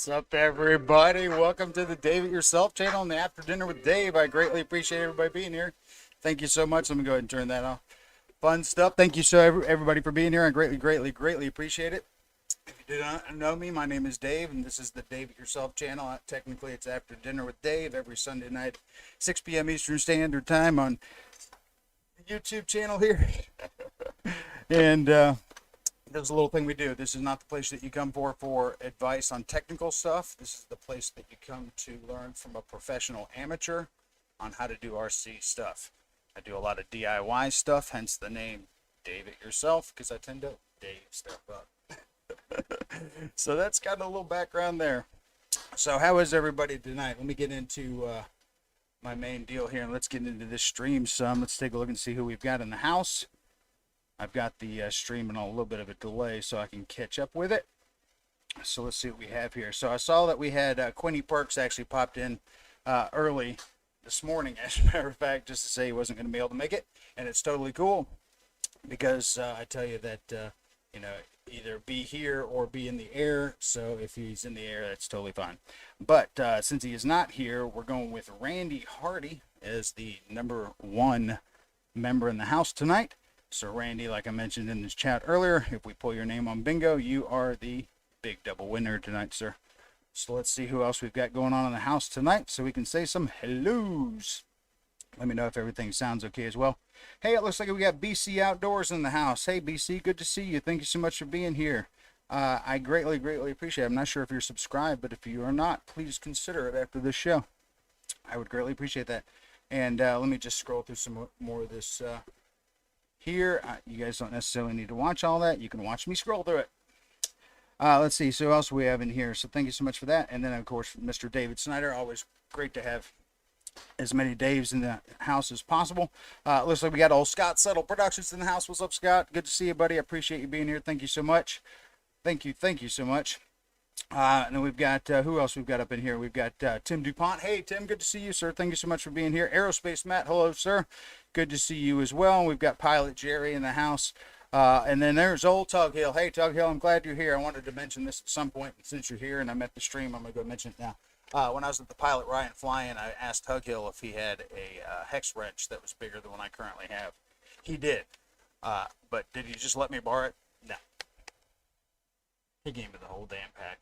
What's up, everybody? Welcome to the Dave It Yourself channel and the After Dinner with Dave. I greatly appreciate everybody being here. Thank you so much. Let me go ahead and turn that off. Fun stuff. Thank you so everybody for being here. I greatly appreciate it. If you do not know me, my name is Dave, and this is the Dave It Yourself channel. Technically, it's After Dinner with Dave every Sunday night, 6 p.m. Eastern Standard Time on the YouTube channel here. And there's a little thing we do. This is not the place that you come for advice on technical stuff. This is the place that you come to learn from a professional amateur on how to do RC stuff. I do a lot of DIY stuff, hence the name Dave It Yourself, because I tend to Dave stuff up. So that's got a little background there. So how is everybody tonight? Let me get into my main deal here, and let's get into this stream some. Let's take a look and see who we've got in the house. I've got the stream on a little bit of a delay so I can catch up with it. So let's see what we have here. So I saw that we had QuinnyPerks actually popped in early this morning, as a matter of fact, just to say he wasn't going to be able to make it. And it's totally cool because I tell you that, you know, either be here or be in the air. So if he's in the air, that's totally fine. But since he is not here, we're going with Randy Hardee as the #1 member in the house tonight. So Randy, like I mentioned in this chat earlier, if we pull your name on bingo, you are the big double winner tonight, sir. So let's see who else we've got going on in the house tonight so we can say some hellos. Let me know if everything sounds okay as well. Hey, it looks like we got BC Outdoors in the house. Hey, BC, good to see you. Thank you so much for being here. I greatly appreciate it. I'm not sure if you're subscribed, but if you are not, please consider it after this show. I would greatly appreciate that. And let me just scroll through some more of this here. You guys don't necessarily need to watch all that. You can watch me scroll through it. Let's see. So who else we have in here? So thank you so much for that. And then, of course, Mr. David Snyder. Always great to have as many Daves in the house as possible. Looks like we got old Scott Settle Productions in the house. What's up, Scott? Good to see you, buddy. I appreciate you being here. Thank you so much. Thank you so much. And then we've got, who else we've got up in here? We've got Tim Dupont. Hey, Tim, good to see you, sir. Thank you so much for being here. Aerospace Matt, hello, sir. Good to see you as well. We've got Pilot Jerry in the house. And then there's old Tughill. Hey, Tughill, I'm glad you're here. I wanted to mention this at some point. Since you're here and I'm at the stream, I'm going to go mention it now. When I was at the Pilot Ryan Flying, I asked Tughill if he had a hex wrench that was bigger than one I currently have. He did. But did he just let me borrow it? No. He gave me the whole damn pack.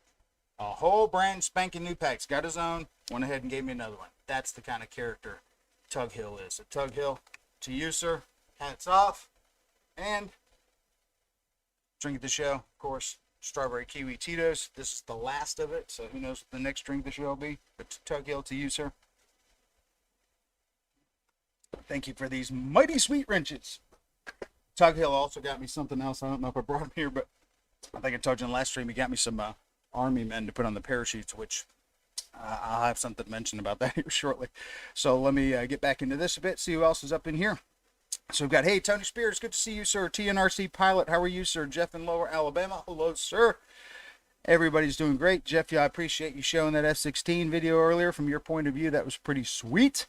A whole brand spanking new packs. Got his own. Went ahead and gave me another one. That's the kind of character Tughill is. So Tughill, to you, sir. Hats off. And drink of the show, of course, strawberry kiwi Tito's. This is the last of it, so who knows what the next drink of the show will be. But Tughill, to you, sir. Thank you for these mighty sweet wrenches. Tughill also got me something else. I don't know if I brought him here, but I think I told you in the last stream he got me some Army men to put on the parachutes, which I'll have something to mention about that here shortly. So let me get back into this a bit, see who else is up in here. So we've got, hey, Tony Spears, good to see you, sir. TNRC Pilot, how are you, sir? Jeff in Lower Alabama, hello, sir. Everybody's doing great. Jeff, yeah, I appreciate you showing that F-16 video earlier. From your point of view, that was pretty sweet.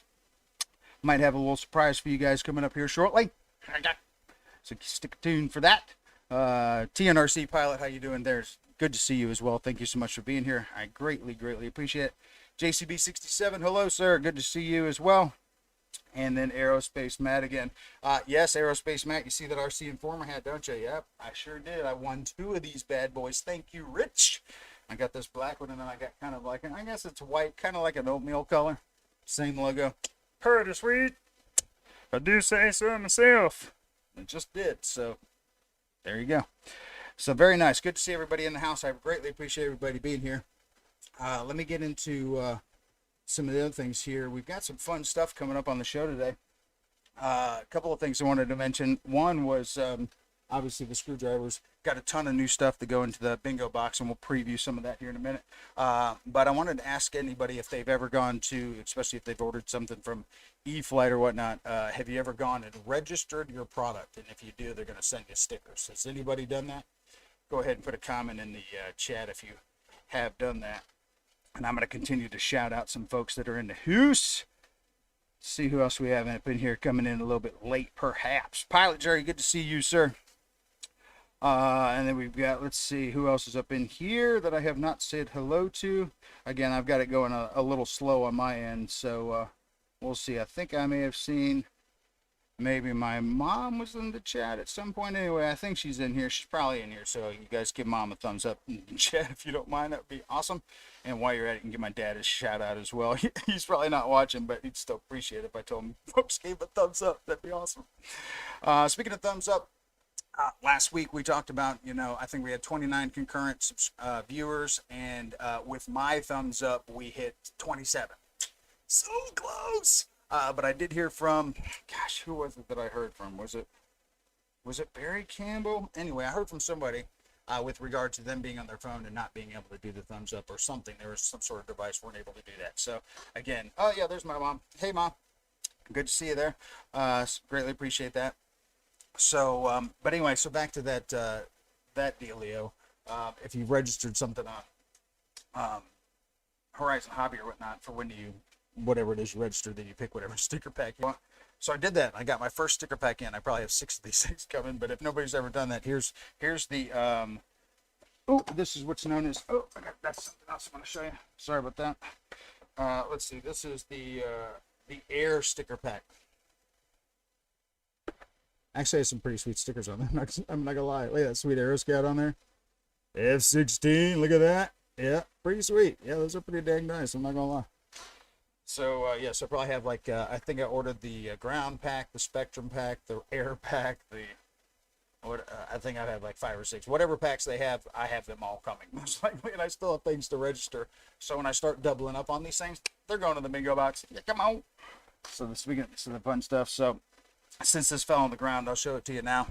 Might have a little surprise for you guys coming up here shortly. So stick tuned for that. TNRC Pilot, how you doing there? Good to see you as well. Thank you so much for being here. I greatly appreciate it. JCB67, hello, sir. Good to see you as well. And then Aerospace Matt again. Yes, Aerospace Matt, you see that RC Informer hat, don't you? Yep, I sure did. I won 2 of these bad boys. Thank you, Rich. I got this black one, and then I got kind of like, I guess it's white, kind of like an oatmeal color. Same logo. Pretty sweet. I do say so myself. It just did, so there you go. So very nice. Good to see everybody in the house. I greatly appreciate everybody being here. Let me get into some of the other things here. We've got some fun stuff coming up on the show today. A couple of things I wanted to mention. One was obviously the screwdrivers. Got a ton of new stuff to go into the bingo box, and we'll preview some of that here in a minute. But I wanted to ask anybody if they've ever gone to, especially if they've ordered something from E-Flight or whatnot, have you ever gone and registered your product? And if you do, they're going to send you stickers. Has anybody done that? Go ahead and put a comment in the chat if you have done that. And I'm going to continue to shout out some folks that are in the house. See who else we have up in here coming in a little bit late, perhaps. Pilot Jerry, good to see you, sir. And then we've got, let's see, who else is up in here that I have not said hello to. Again, I've got it going a little slow on my end, so we'll see. I think I may have seen, maybe my mom was in the chat at some point. Anyway, I think she's in here. She's probably in here, so you guys give Mom a thumbs up in the chat if you don't mind. That would be awesome. And while you're at it, you can give my dad a shout out as well. He's probably not watching, but he'd still appreciate it if I told him folks gave a thumbs up. That'd be awesome. Speaking of thumbs up, last week we talked about, I think we had 29 concurrent viewers, and with my thumbs up, we hit 27. So close. But I did hear from, gosh, who was it that I heard from? Was it Barry Campbell? Anyway, I heard from somebody with regard to them being on their phone and not being able to do the thumbs up or something. There was some sort of device weren't able to do that. So again, oh yeah, there's my mom. Hey Mom, good to see you there. Greatly appreciate that. So, but anyway, so back to that dealio. If you've registered something on Horizon Hobby or whatnot for when you, whatever it is you register, then you pick whatever sticker pack you want. So I did that. I got my first sticker pack in. I probably have 6 of these things coming, but if nobody's ever done that, here's the this is what's known as, that's something else I want to show you. Sorry about that. Let's see. This is the Air sticker pack. Actually, has some pretty sweet stickers on there. I'm not gonna lie. Look at that sweet Aero Scout on there. F-16. Look at that. Yeah, pretty sweet. Yeah, those are pretty dang nice. I'm not gonna lie. So yeah, so I probably have like I think I ordered the ground pack, the Spectrum pack, the air pack, I think I've had like 5 or 6. Whatever packs they have, I have them all coming most likely, and I still have things to register. So when I start doubling up on these things, they're going to the bingo box. Yeah, come on. So speaking of the fun stuff, so since this fell on the ground, I'll show it to you now.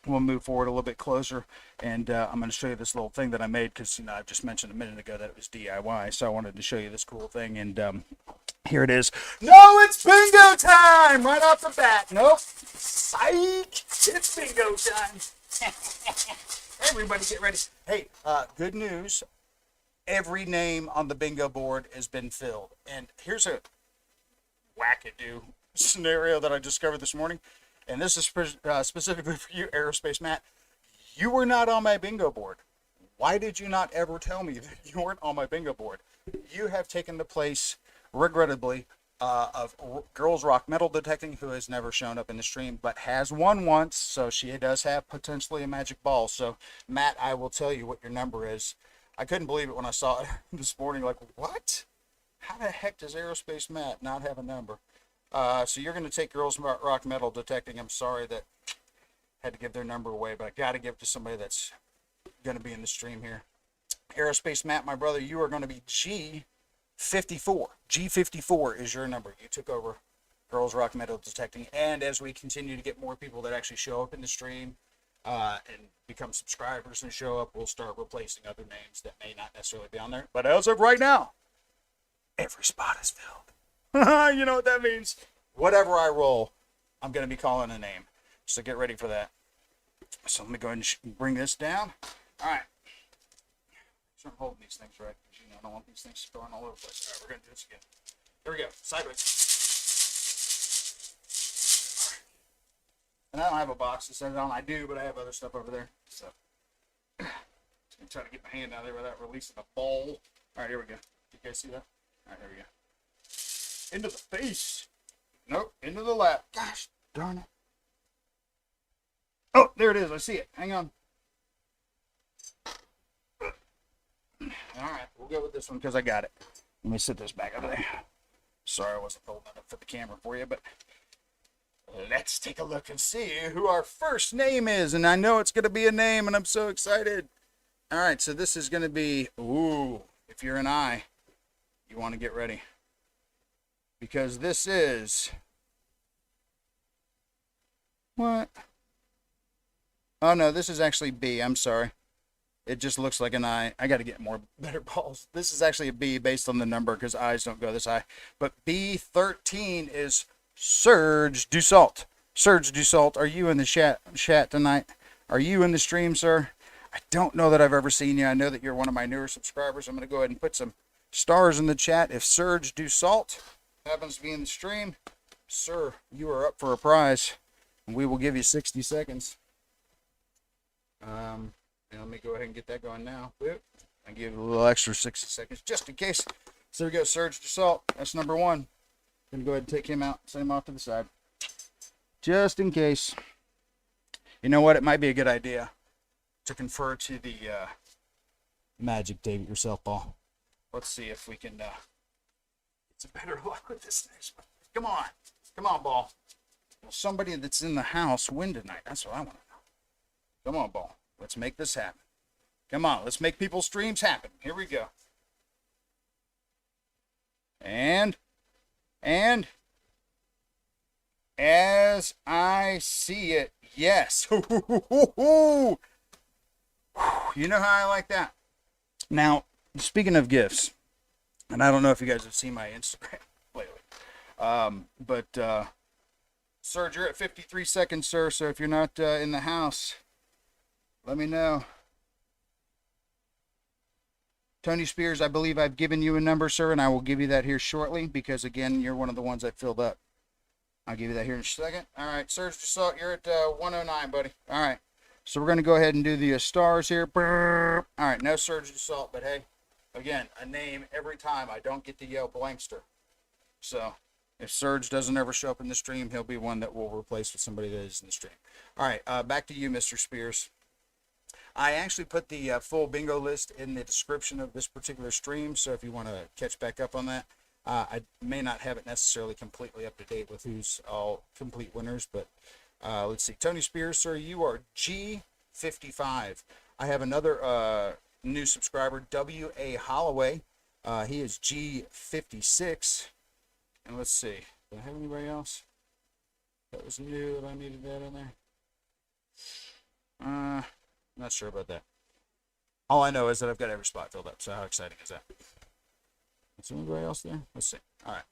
We'll move forward a little bit closer, and I'm going to show you this little thing that I made because I just mentioned a minute ago that it was DIY, so I wanted to show you this cool thing, and here it is. No, it's bingo time right off the bat. Nope, psych, it's bingo time. Everybody get ready. Hey, good news. Every name on the bingo board has been filled, and here's a wackadoo scenario that I discovered this morning. And this is specifically for you, Aerospace Matt. You were not on my bingo board. Why did you not ever tell me that you weren't on my bingo board? You have taken the place, regrettably, of Girls Rock Metal Detecting, who has never shown up in the stream, but has won once, so she does have potentially a magic ball. So, Matt, I will tell you what your number is. I couldn't believe it when I saw it this morning. Like, what? How the heck does Aerospace Matt not have a number? So you're going to take Girls Rock Metal Detecting. I'm sorry that I had to give their number away, but I got to give it to somebody that's going to be in the stream here. Aerospace Matt, my brother, you are going to be G54. G54 is your number. You took over Girls Rock Metal Detecting. And as we continue to get more people that actually show up in the stream and become subscribers and show up, we'll start replacing other names that may not necessarily be on there. But as of right now, every spot is filled. You know what that means? Whatever I roll, I'm going to be calling a name. So get ready for that. So let me go ahead and bring this down. All right. So I'm holding these things right because, I don't want these things going all over the place. All right, we're going to do this again. Here we go. Sideways. And I don't have a box to set it on. I do, but I have other stuff over there. So I'm trying to get my hand out of there without releasing a ball. All right, here we go. You guys see that? All right, here we go. Into the face. Nope, into the lap. Gosh darn it. Oh, there it is. I see it. Hang on. All right, we'll go with this one because I got it. Let me sit this back over there. Sorry I wasn't holding it up for the camera for you, but let's take a look and see who our first name is. And I know it's going to be a name, and I'm so excited. All right, so this is going to be, if you're an I, you want to get ready. Because this is, what? Oh no, this is actually B. I'm sorry. It just looks like an I. I got to get better balls. This is actually a B based on the number because I's don't go this high. But B13 is Serge dussalt. Serge dussalt, are you in the chat tonight? Are you in the stream, sir? I don't know that I've ever seen you. I know that you're one of my newer subscribers. I'm going to go ahead and put some stars in the chat. If Serge dussalt happens to be in the stream, sir, you are up for a prize, and we will give you 60 seconds. And let me go ahead and get that going now. Boop. I give it a little extra 60 seconds just in case. So we go Serge dussalt. That's number one. Gonna go ahead and take him out, send him off to the side. Just in case. You know what? It might be a good idea to confer to the magic David yourself ball. Let's see if we can get some better luck with this next one. Come on. Come on, ball. Will somebody that's in the house win tonight? That's what I want to know. Come on, ball. Let's make this happen. Come on. Let's make people's streams happen. Here we go. And as I see it, yes. You know how I like that. Now, speaking of gifts, and I don't know if you guys have seen my Instagram lately, but Serge, you're at 53 seconds, sir. So if you're not in the house, let me know. Tony Spears, I believe I've given you a number, sir, and I will give you that here shortly because, again, you're one of the ones I filled up. I'll give you that here in a second. All right, Serge dussalt, you're at 109, buddy. All right, so we're going to go ahead and do the stars here. All right, no Serge dussalt, but hey, again, a name every time. I don't get to yell blankster. So if Serge doesn't ever show up in the stream, he'll be one that will replace with somebody that is in the stream. All right, back to you, Mr. Spears. I actually put the full bingo list in the description of this particular stream, so if you want to catch back up on that, I may not have it necessarily completely up to date with who's all complete winners, but let's see. Tony Spears, sir, you are G55. I have another new subscriber, W.A. Holloway. He is G56. And let's see. Do I have anybody else that was new that I needed that in there? Not sure about that. All I know is that I've got every spot filled up. So how exciting is that? Is there anybody else there? Let's see. All right.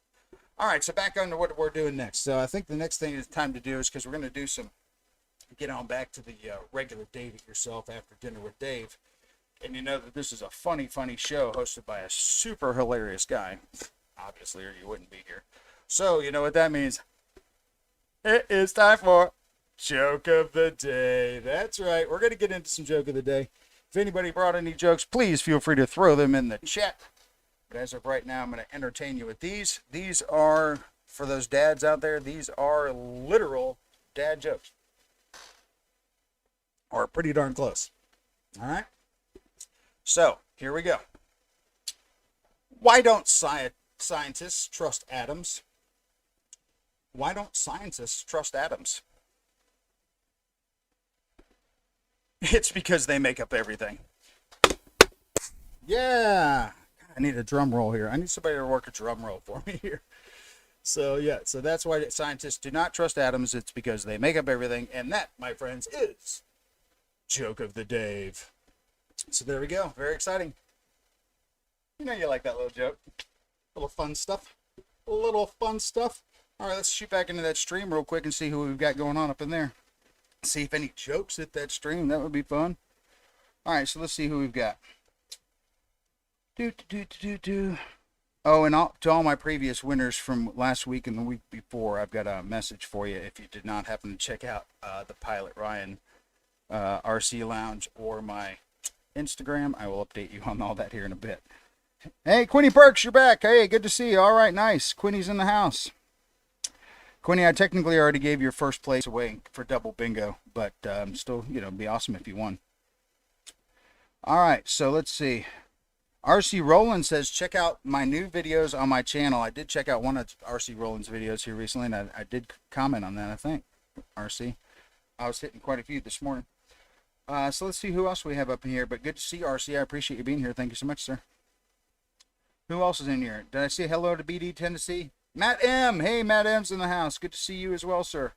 All right. So back on to what we're doing next. So I think the next thing is time to do is because we're going to do some, get on back to the regular Dave It Yourself after dinner with Dave. And you know that this is a funny, funny show hosted by a super hilarious guy, obviously, or you wouldn't be here. So you know what that means. It is time for Joke of the Day. That's right. We're going to get into some Joke of the Day. If anybody brought any jokes, please feel free to throw them in the chat. But as of right now, I'm going to entertain you with these. These are, for those dads out there, these are literal dad jokes. Or pretty darn close. All right? So, here we go. Why don't scientists trust atoms? Why don't scientists trust atoms? It's because they make up everything. Yeah. I need a drum roll here. I need somebody to work a drum roll for me here. So, yeah. So that's why scientists do not trust atoms. It's because they make up everything. And that, my friends, is Joke of the Dave. So there we go. Very exciting. You know you like that little joke. Little fun stuff. Little fun stuff. All right, let's shoot back into that stream real quick and see who we've got going on up in there. See if any jokes hit that stream. That would be fun. All right, so let's see who we've got. Oh, and to all my previous winners from last week and the week before, I've got a message for you. If you did not happen to check out the Pilot Ryan RC Lounge or my Instagram, I will update you on all that here in a bit. Hey, QuinnyPerks, you're back. Hey, good to see you. All right, nice. Quinny's in the house. Quinny, I technically already gave your first place away for double bingo, but still, you know, it'd be awesome if you won. All right, so let's see. RC Roland says, check out my new videos on my channel. I did check out one of RC Roland's videos here recently, and I did comment on that, I think. RC. I was hitting quite a few this morning. So let's see who else we have up in here, but good to see you, RC. I appreciate you being here. Thank you so much, sir. Who else is in here? Did I say hello to BD Tennessee? Matt M. Hey, Matt M's in the house. Good to see you as well, sir.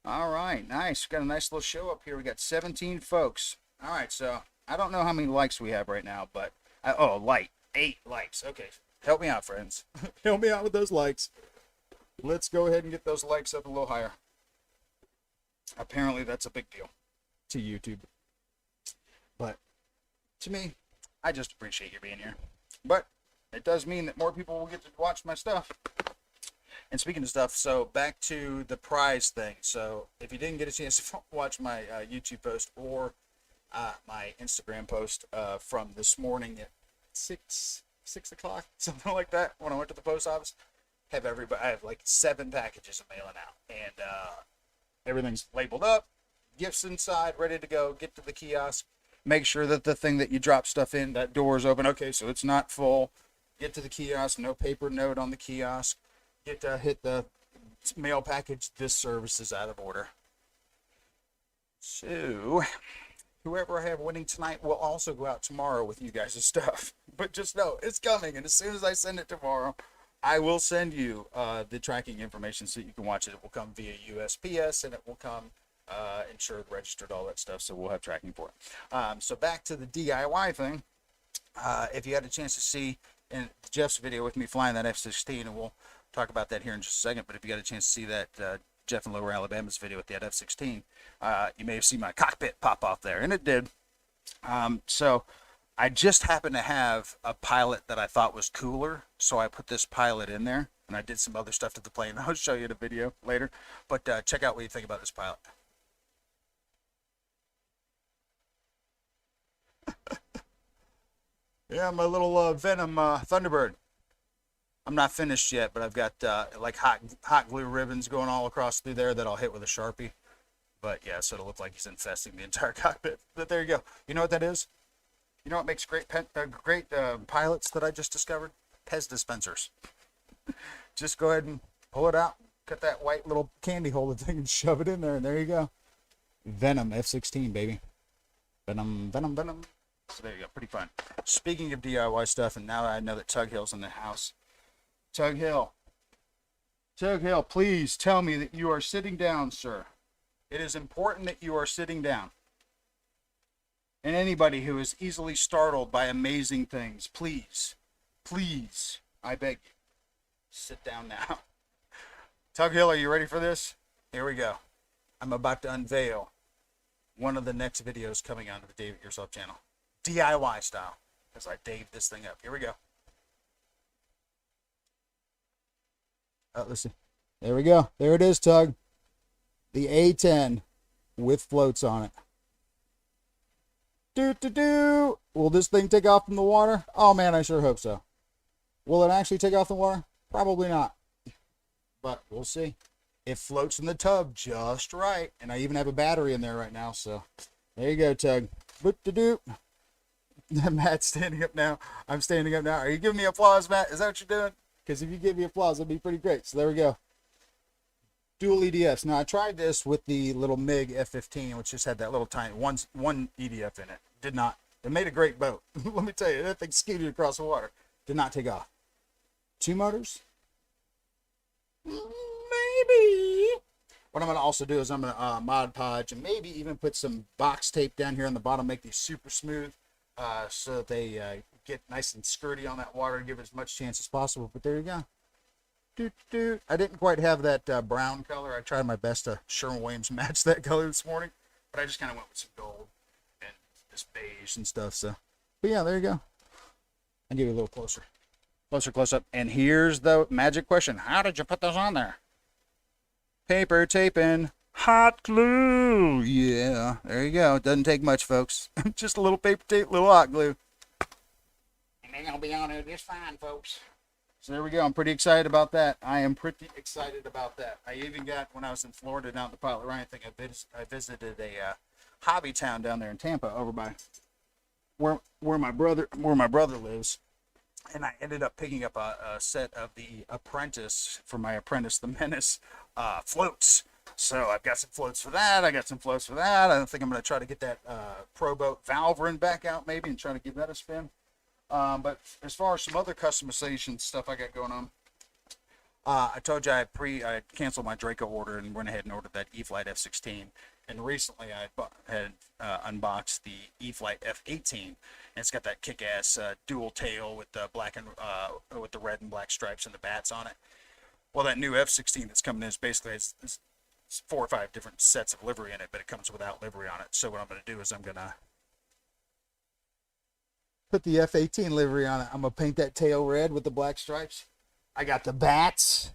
All right, nice. Got a nice little show up here. We got 17 folks. All right, so I don't know how many likes we have right now, but oh, 8 likes. Okay, help me out, friends. Help me out with those likes. Let's go ahead and get those likes up a little higher. Apparently, that's a big deal to YouTube. But to me, I just appreciate you being here. But it does mean that more people will get to watch my stuff. And speaking of stuff, so back to the prize thing. So if you didn't get a chance to watch my YouTube post or my Instagram post from this morning at 6 o'clock, something like that, when I went to the post office. I have like 7 packages of mailing out, and everything's labeled up, gifts inside, ready to go. Get to the kiosk, make sure that the thing that you drop stuff in, that door is open. Okay, so it's not full. Get to the kiosk, no paper note on the kiosk. Hit the mail package. This service is out of order. So, whoever I have winning tonight will also go out tomorrow with you guys' stuff. But just know, it's coming, and as soon as I send it tomorrow, I will send you the tracking information so you can watch it. It will come via USPS, and it will come insured, registered, all that stuff, so we'll have tracking for it. So back to the DIY thing. If you had a chance to see in Jeff's video with me flying that F-16, and we'll talk about that here in just a second, but if you got a chance to see that Jeff in Lower Alabama's video with that F-16, you may have seen my cockpit pop off there, and it did. So I just happened to have a pilot that I thought was cooler, so I put this pilot in there, and I did some other stuff to the plane. I'll show you the video later, but check out what you think about this pilot. Yeah, my little Venom Thunderbird. I'm not finished yet, but I've got like hot glue ribbons going all across through there that I'll hit with a Sharpie. But yeah, so it'll look like he's infesting the entire cockpit. But there you go. You know what that is? You know what makes great pilots that I just discovered? Pez dispensers. Just go ahead and pull it out, cut that white little candy holder thing and shove it in there, and there you go. Venom F-16, baby. Venom, Venom, Venom. So there you go, pretty fun. Speaking of DIY stuff, and now that I know that Tughill's in the house. Tughill, please tell me that you are sitting down, sir. It is important that you are sitting down. And anybody who is easily startled by amazing things, please, I beg you, sit down now. Tughill, are you ready for this? Here we go. I'm about to unveil one of the next videos coming on the Dave It Yourself channel. DIY style, as I Dave this thing up. Here we go. Listen. There we go. There it is, Tug. The A10 with floats on it. Will this thing take off from the water? Oh man, I sure hope so. Will it actually take off the water? Probably not. But we'll see. It floats in the tub just right. And I even have a battery in there right now, so there you go, Tug. Matt's standing up now. I'm standing up now. Are you giving me applause, Matt? Is that what you're doing? Because if you give me applause, it'd be pretty great. So there we go. Dual EDFs. Now I tried this with the little MiG F-15, which just had that little tiny one EDF in it. Did not. It made a great boat. Let me tell you, that thing scooted across the water. Did not take off. 2 motors? Maybe. What I'm going to also do is I'm going to Mod Podge and maybe even put some box tape down here on the bottom, make these super smooth so that they get nice and skirty on that water and give it as much chance as possible. But there you go. I didn't quite have that brown color. I tried my best to Sherwin-Williams match that color this morning, but I just kind of went with some gold and this beige and stuff. So, but yeah, there you go. I'll give you a little closer close up. And here's the magic question: how did you put those on there? Paper taping, hot glue. Yeah, there you go. It doesn't take much, folks. Just a little paper tape, little hot glue, and they're gonna be on there just fine, folks. So there we go. I'm pretty excited about that. I am pretty excited about that. I even got, when I was in Florida down at the Pilot Ryan thing, I visited a hobby town down there in Tampa over by where my brother lives. And I ended up picking up a set of the Apprentice, for my Apprentice the Menace floats. So I've got some floats for that. I got some floats for that. I think I'm going to try to get that Pro Boat valve ring back out maybe and try to give that a spin. But as far as some other customization stuff I got going on, I told you I canceled my Draco order and went ahead and ordered that E-Flite F-16. And recently I had unboxed the E-Flite F-18, and it's got that kick-ass dual tail with the black and with the red and black stripes and the bats on it. Well, that new F-16 that's coming in is basically it's 4 or 5 different sets of livery in it, but it comes without livery on it. So what I'm going to do is I'm going to put the F-18 livery on it. I'm going to paint that tail red with the black stripes. I got the bats.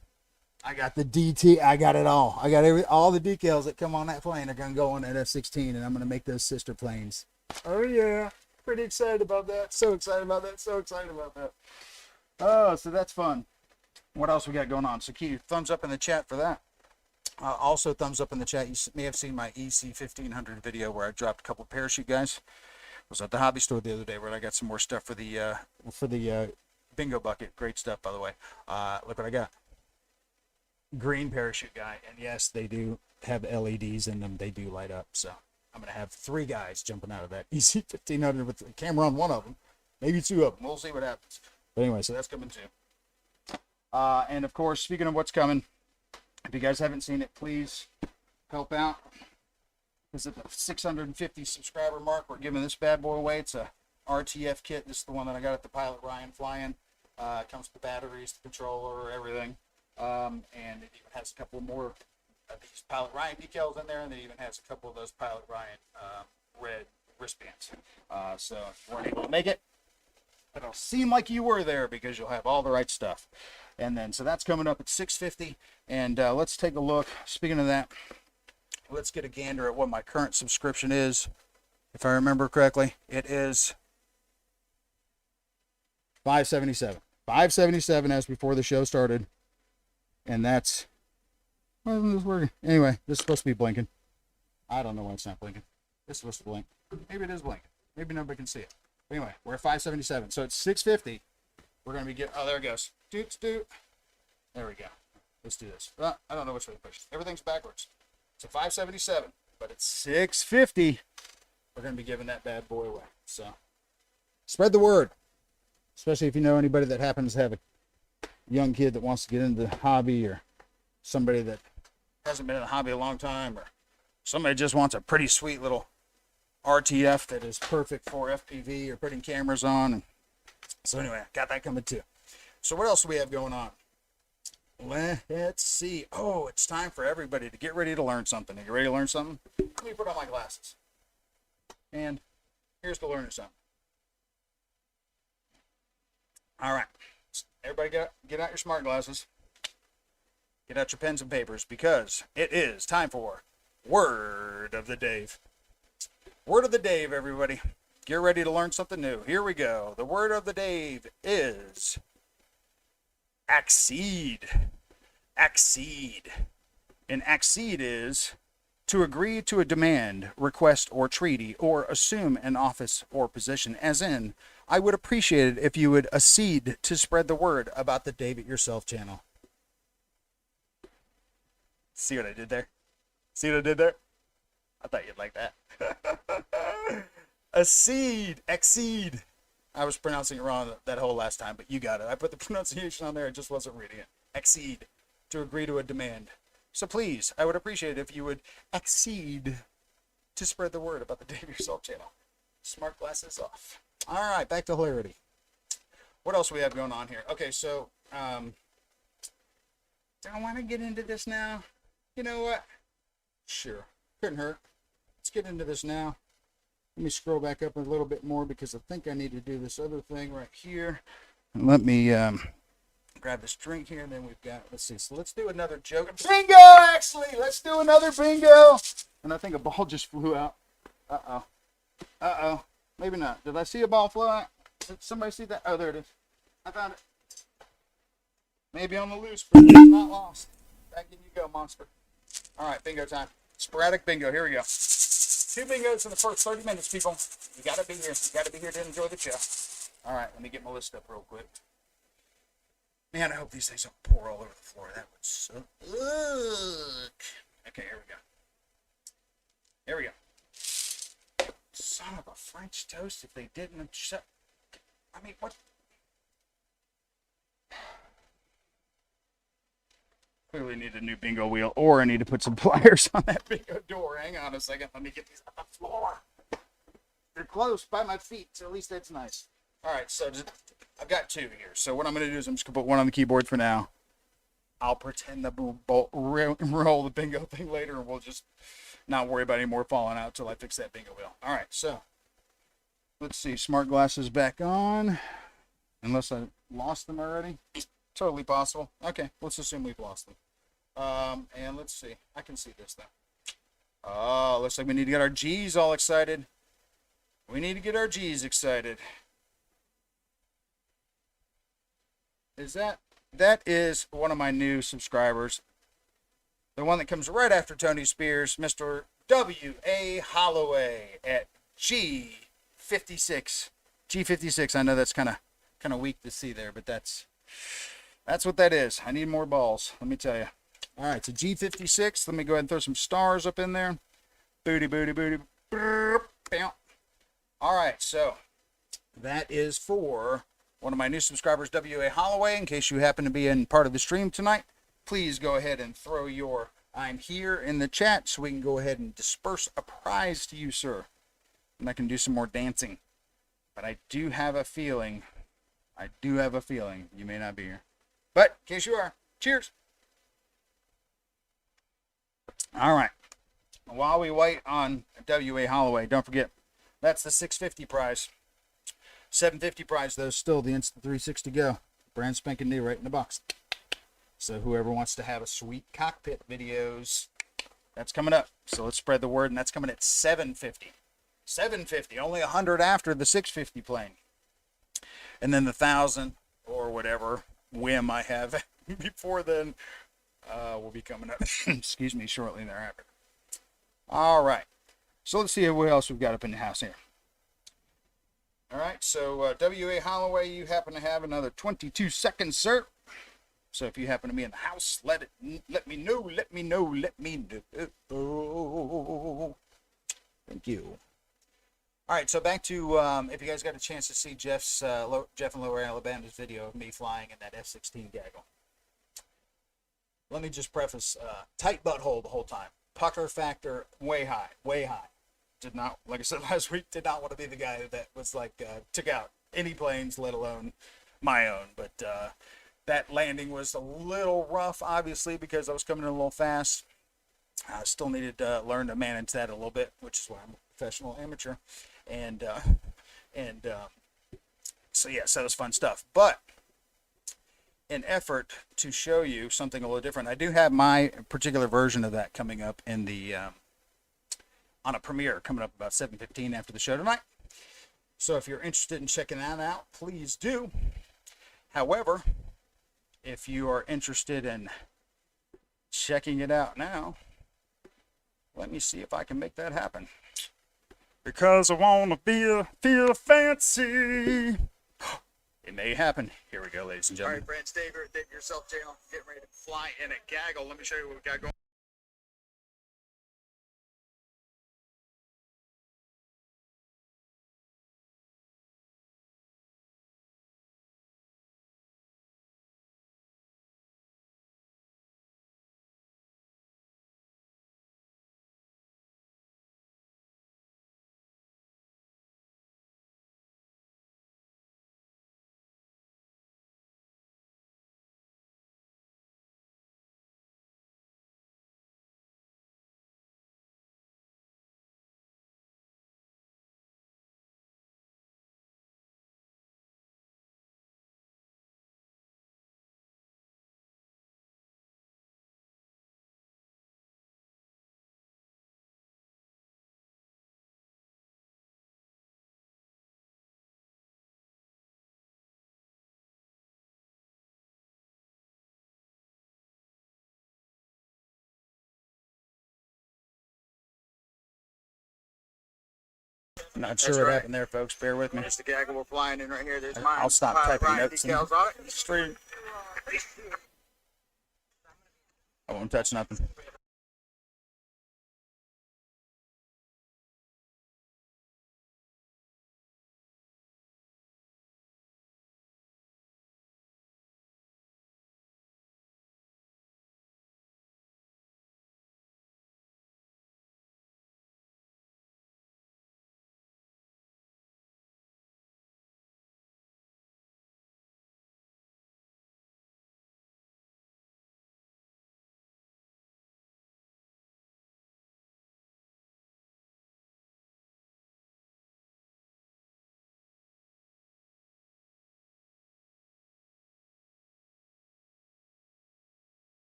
I got the DT. I got it all. I got all the decals that come on that plane are going to go on that F-16, and I'm going to make those sister planes Oh yeah, pretty excited about that. So excited about that. So excited about that. Oh, so that's fun. What else we got going on? So Keith, thumbs up in the chat for that. Also, thumbs up in the chat. You may have seen my EC 1500 video where I dropped a couple of parachute guys. I was at the hobby store the other day where I got some more stuff for the bingo bucket. Great stuff, by the way. Look what I got. Green parachute guy, and yes, they do have LEDs in them. They do light up. So I'm gonna have 3 guys jumping out of that EC 1500 with the camera on one of them, maybe 2 of them. We'll see what happens. But anyway, so that's coming too. And of course, speaking of what's coming, if you guys haven't seen it, please help out. Because at the 650 subscriber mark, we're giving this bad boy away. It's a RTF kit. This is the one that I got at the Pilot Ryan fly-in. It comes with the batteries, the controller, everything. And it even has a couple more of these Pilot Ryan decals in there, and it even has a couple of those Pilot Ryan red wristbands. So if you weren't able to make it, it'll seem like you were there because you'll have all the right stuff. And then, so that's coming up at 650. And let's take a look. Speaking of that, let's get a gander at what my current subscription is. If I remember correctly, it is $577. $577 as before the show started. And that's, why isn't this working? Anyway, this is supposed to be blinking. I don't know why it's not blinking. It's supposed to blink. Maybe it is blinking. Maybe nobody can see it. But anyway, we're at 577. So it's 650. We're going to be getting, oh, there it goes. Doot, doot. There we go. Let's do this. I don't know which way to push. Everything's backwards. So 577, but it's 650. We're going to be giving that bad boy away. So spread the word, especially if you know anybody that happens to have a young kid that wants to get into the hobby, or somebody that hasn't been in the hobby a long time, or somebody just wants a pretty sweet little RTF that is perfect for FPV or putting cameras on. And so anyway, I got that coming too. So what else do we have going on? Let's see. Oh, it's time for everybody to get ready to learn something. Are you ready to learn something? Let me put on my glasses. And here's the learning something. All right. Everybody get out your smart glasses. Get out your pens and papers, because it is time for Word of the Dave. Word of the Dave, everybody. Get ready to learn something new. Here we go. The word of the Dave is accede. Accede. And accede is to agree to a demand, request, or treaty, or assume an office or position. As in, I would appreciate it if you would accede to spread the word about the Dave It Yourself channel. See what I did there? See what I did there? I thought you'd like that. Accede. Accede. I was pronouncing it wrong that whole last time, but you got it. I put the pronunciation on there. I just wasn't reading it. Accede. To agree to a demand. So please, I would appreciate it if you would accede to spread the word about the Dave It Yourself channel. Smart glasses off. All right, back to hilarity. What else do we have going on here? Okay, so do I want to get into this now? You know what? Sure, couldn't hurt. Let's get into this now. Let me scroll back up a little bit more, because I think I need to do this other thing right here. And let me grab this drink here, and then we've got, let's see, so let's do another joke. Bingo, actually! Let's do another bingo! And I think a ball just flew out. Uh-oh. Uh-oh. Maybe not. Did I see a ball fly out? Did somebody see that? Oh, there it is. I found it. Maybe on the loose, but it's not lost. Back in you go, monster. All right, bingo time. Sporadic bingo. Here we go. 2 bingos in the first 30 minutes, people. You got to be here. You got to be here to enjoy the show. All right, let me get my list up real quick. Man, I hope these things don't pour all over the floor. That would suck. Okay, here we go. Here we go. Son of a French toast, if they didn't shut. I mean, what? Clearly need a new bingo wheel, or I need to put some pliers on that bingo door. Hang on a second. Let me get these off the floor. They're close by my feet, so at least that's nice. All right, so I've got 2 here. So what I'm going to do is I'm just going to put one on the keyboard for now. I'll pretend the roll the bingo thing later, and we'll just not worry about any more falling out until I fix that bingo wheel. All right, so let's see. Smart glasses back on. Unless I lost them already. Totally possible. Okay, let's assume we've lost them. And let's see. I can see this though. Oh, looks like we need to get our G's all excited. We need to get our G's excited. That is one of my new subscribers. The one that comes right after Tony Spears, Mr. W.A. Holloway at G56. G56, I know that's kind of weak to see there, but that's what that is. I need more balls, let me tell you. All right, so G56, let me go ahead and throw some stars up in there. Booty, booty, booty. Bam. All right, so that is for one of my new subscribers, W.A. Holloway. In case you happen to be in part of the stream tonight, please go ahead and throw your "I'm here" in the chat so we can go ahead and disperse a prize to you, sir. And I can do some more dancing. But I do have a feeling you may not be here. But in case you are, cheers. All right. While we wait on W.A. Holloway, don't forget, that's the 650 prize. 750 prize, though, still the Instant 360 Go. Brand spanking new right in the box. So whoever wants to have a sweet cockpit videos, that's coming up. So let's spread the word, and that's coming at 750. 750, only 100 after the 650 plane. And then the 1,000 or whatever whim I have before then will be coming up, excuse me, shortly thereafter. All right. So let's see what else we've got up in the house here. All right, so W.A. Holloway, you happen to have another 22 seconds, sir. So if you happen to be in the house, let me know. Thank you. All right, so back to if you guys got a chance to see Jeff in Lower Alabama's video of me flying in that F-16 gaggle. Let me just preface: tight butthole the whole time. Pucker factor way high, way high. Did not, like I said last week, did not want to be the guy that was like took out any planes, let alone my own. But that landing was a little rough, obviously, because I was coming in a little fast. I still needed to learn to manage that a little bit, which is why I'm a professional amateur. And so yeah, so that was fun stuff. But in effort to show you something a little different, I do have my particular version of that coming up in the on a premiere coming up about 7:15 after the show tonight. So if you're interested in checking that out, please do. However, if you are interested in checking it out now, let me see if I can make that happen. Because I want to feel fancy. It may happen. Here we go, ladies and gentlemen. All right, Brand Staver, Date Yourself channel, getting ready to fly in a gaggle. Let me show you what we got going. Not sure what happened there, folks. Bear with me. It's the gaggle we're flying in right here. There's mine. I'll stop typing notes in the stream. I won't touch nothing.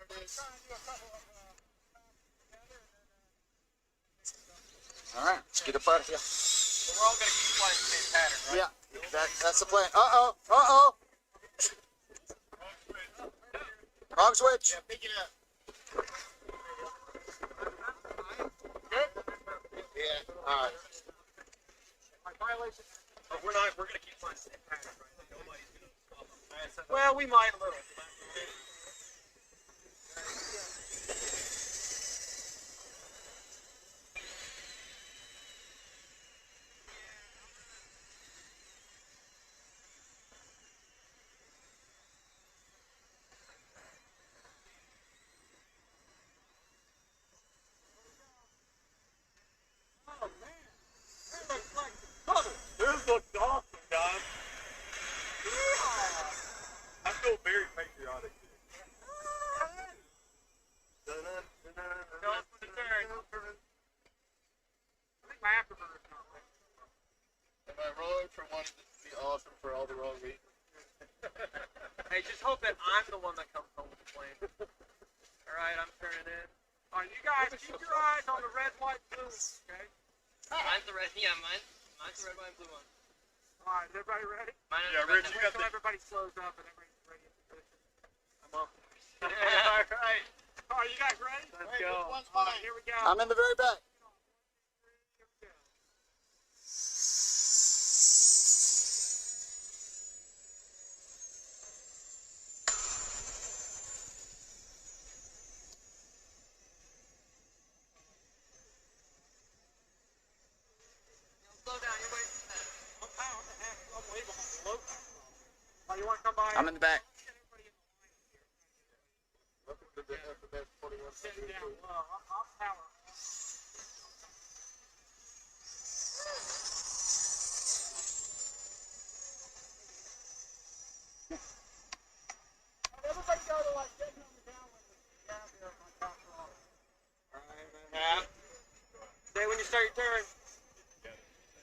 All right, let's get up out of here. So we're all going to keep flying the same pattern, right? Yeah, that's the plan. Uh-oh. Wrong switch. Yeah, pick it up. Yeah, all right. But we're going to keep flying the same pattern, right? Like nobody's going to swap them. Well, we might a little. This looks awesome, guys. I feel very patriotic. Go for the turn. I think my afterburner's not right. Am I wrong for wanting this to be awesome for all the wrong reasons? Hey, just hope that I'm the one that comes home with the plane. Alright, I'm turning in. Alright, you guys keep your eyes on the red, white, blue, okay? Mine's the red, yeah, mine's the red, white, and blue one. Alright, is everybody ready? Mine is Yeah, the red, Rich, you white, got So the... everybody slows up and everybody's ready in position. I'm up. Alright. Alright, you guys ready? Let's go. Alright, here we go. I'm in the very back. Here we go. Slow down, you're waiting for that. I'm way behind the low. Oh, you want to come by? I'm in the back. Get everybody in the line here. Welcome to the FMS 21. Sitting down low. I'll power. Everybody go to like getting on the downwind with the down there on top off. Yeah. Say when you start your turn.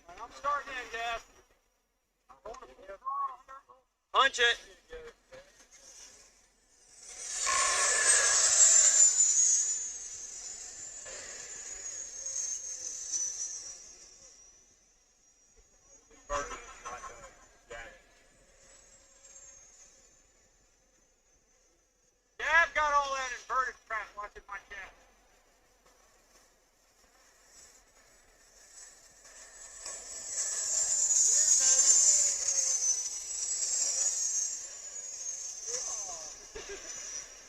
Right, I'm starting in, Jeff. Punch it. Yeah, I've got all that inverted crap watching my cat.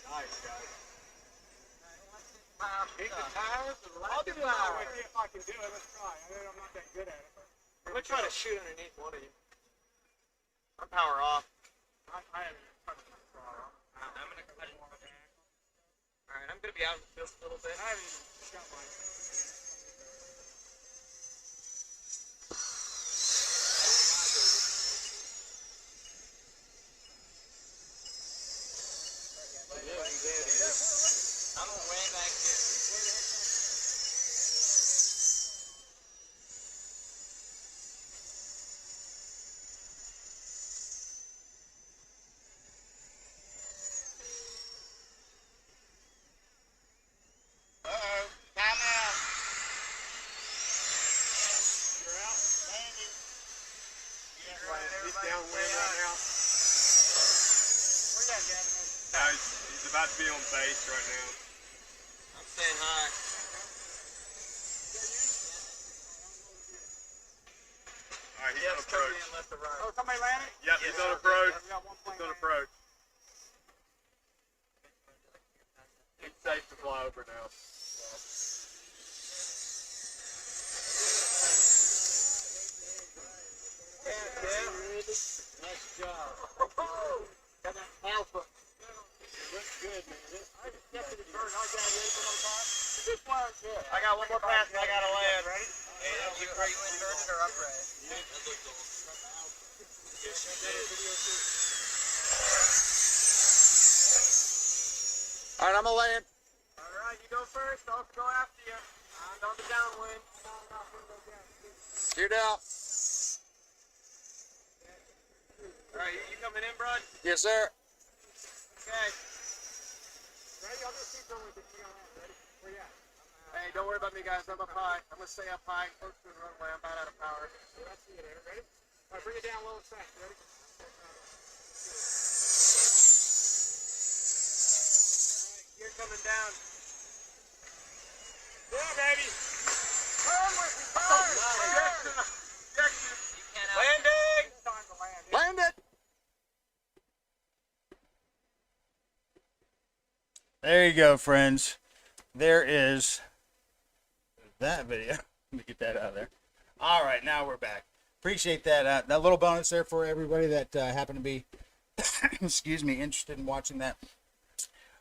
Nice, guys. Kick the tires and I'll do it that way, see if I can do it. Let's try. I know I'm not that good at it, but I'm gonna try to shoot underneath one of you. I'm power off. I haven't even touched my throttle. I'm gonna cut it. Alright, I'm gonna be out of the field a little bit. I haven't even got my. I'm way back here. Uh-oh. Time out. You're out. Landing. He's downwind right now. Where you at, Gavin? Now he's about to be on base right now. I'm staying high. Alright, he's on approach. Left to right. Oh, somebody landed? Yep, he's on approach. We got one plane He's on landing. approach. It's safe to fly over now. Nice job. Got that alpha. Looks good, man. I just stepped in the bird. I got ready for those hot. This one, good. I got one more pass and I gotta land. Ready? Hey, are you inverted or upright? All right, I'm gonna land. All right, you go first. I'll go after you. I'm on the downwind. Steer down. Alright, you coming in, bud? Yes, sir. Okay. Ready? I'll just keep going with it. You got on. Ready? Where you at? Hey, don't worry about me, guys. I'm up high. I'm gonna stay up high, close to the runway. I'm about out of power. Yeah, I see you there. Ready? All right, bring it down low and fast. Ready? Gear coming down. Yeah, baby. Turn with me. Turn. Landing. It's time to land. Land it. There you go, friends. There is that video. Let me get that out of there. All right, now we're back. Appreciate that. That little bonus there for everybody that happened to be, excuse me, interested in watching that